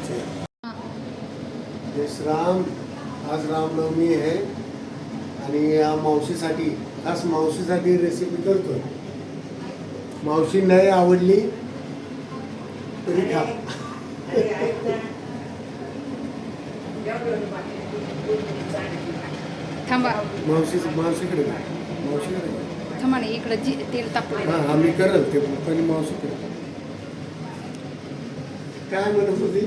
करायचे. जय श्राम. आज रामनवमी आहे आणि या मावशीसाठी खास मावशीसाठी रेसिपी करतोय. मावशी नाही आवडली तरी खा. थांबा मावशीकडे थांबा नाही इकडे तेल तापलं. हां आम्ही करल ते पण मावशीकडे. काय म्हणत होती?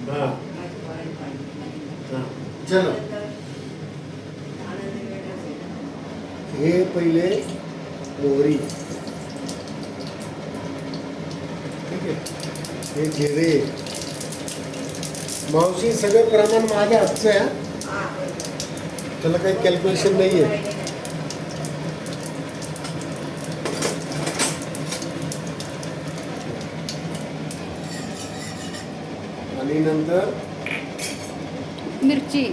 हां हां चलो. हे पहिले मोहरी, ठीक आहे. हे जिरे. मावशी सगळं प्रमाण माझ्या हातचं आहे. त्याला काही कॅल्क्युलेशन नाही आहे. आणि नंतर मिरची,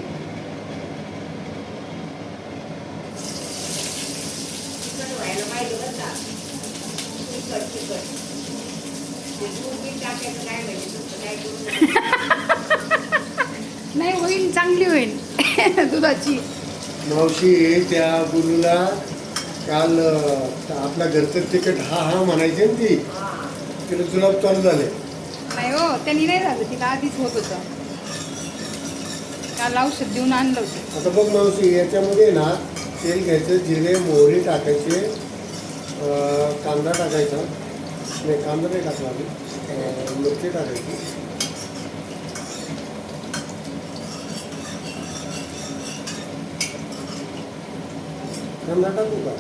नाही होईल चांगली होईल दुधाची. मावशी त्या गुरुला काल आपल्या घरचं तिखट हा म्हणायचे ना ती. तिला जुलाब चालू झाले. नाही हो त्यांनी नाही झालं, तिला आधीच होत होतं. काल औषध देऊन आणलं होतं. आता बघ मावशी, याच्यामध्ये ना तेल घ्यायचं, जिरे मोहरी टाकायचे, कांदा टाकायचा. नाही कांदा नाही टाकला आम्ही, मिरची टाकायची. कांदा टाकू का?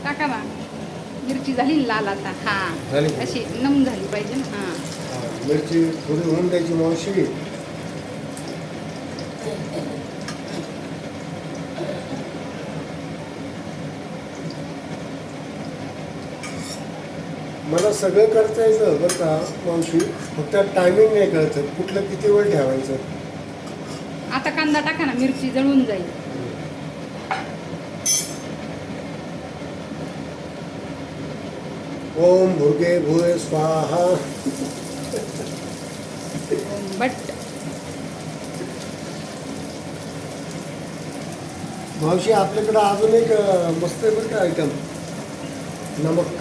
टाका ना. मिरची झाली लाल आता. हा झाली का? अशी नम झाली पाहिजे ना. हा मिरची थोडी होऊन द्यायची मावशी. मला सगळं करता यायचं बरं का मावशी, फक्त टायमिंग नाही कळतं कुठलं किती वेळ ठेवायचं. आता कांदा टाका ना, मिरची जळून जाईल. ओम भुर्गे भुवे स्वाहा. बट मावशी आपल्याकडं अजून एक मस्त आहे बरं का आयटम, नमक.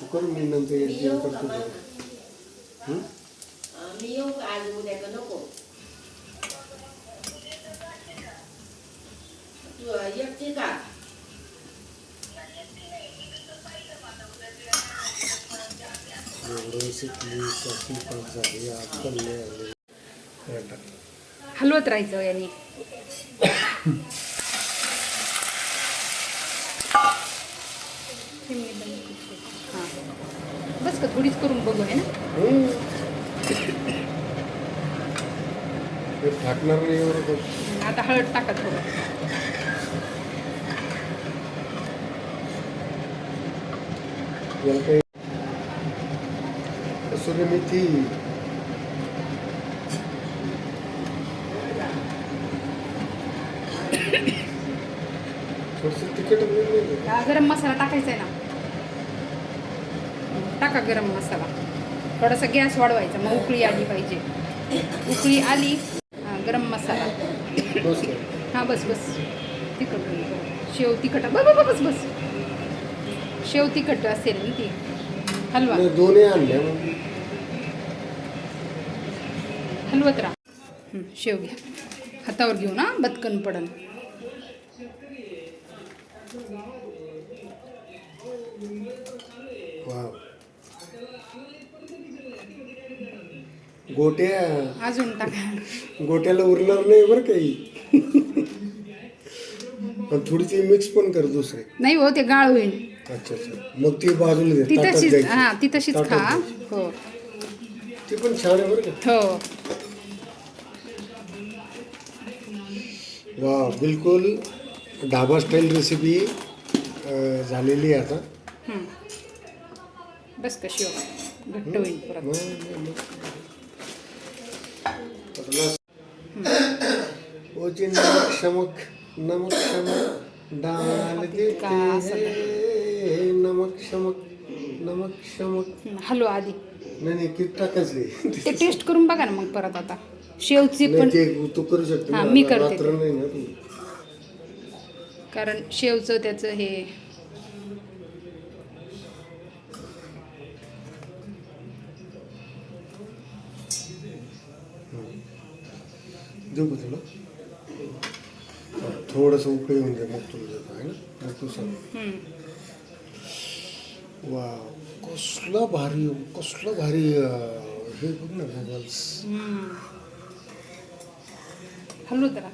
तू कर, मी नंतर एक करतो. मी येऊ का आज उद्या का नको? तू एकटी का? हलवत राहायचं याने. हा बस का, थोडीच करून बघू आहे ना. फाटणार नाही एवढं. आता हळद टाका थोडं. याला काही कसुरी मेथी, थोडस तिखट. गरम मसाला टाकायचा आहे ना. टाका गरम मसाला. थोडासा गॅस वाढवायचा, मग उकळी आली पाहिजे. उकळी आली, गरम मसाला. हां बस बस. तिखट शेव तिखट बस बस. शेव तिखट असेल ना ती. हलवा. दोन्ही आणल्या. हलवत राहा. शेव घ्या, हातावर घेऊ ना, बदकन पडन. गोट्या अजून टाका. गोट्याला उरणार नाही बरं काही. थोडीशी मिक्स पण कर दुसरे. नाही हो, ते गाळ होईल. अच्छा अच्छा, मग ती बाजूला दे. ती तशीच. हां ती तशीच खा. हो ती पण छान आहे बरं का. हो. वा, बिलकुल ढाबा स्टाईल रेसिपी झालेली आहे आता. बस कशी घट्ट होईल परत. ओची नमक शमक डाल देते हे नमक शमक हलवा आधी नाही किती टाकायचं ते टेस्ट करून बघा ना मग परत आता शेवची पण नाही ते तू करू शकते हा, ना, मी करते रात्र ते. नाही ना तू कारण शेवचं त्याचं हे देऊ का तुला थोडंसं उकळी होऊन दे मग तुला देतो आहे ना मग तू सांग हम्म. वा कसलं भारी हे बघ ना बबल्स हलवू जरा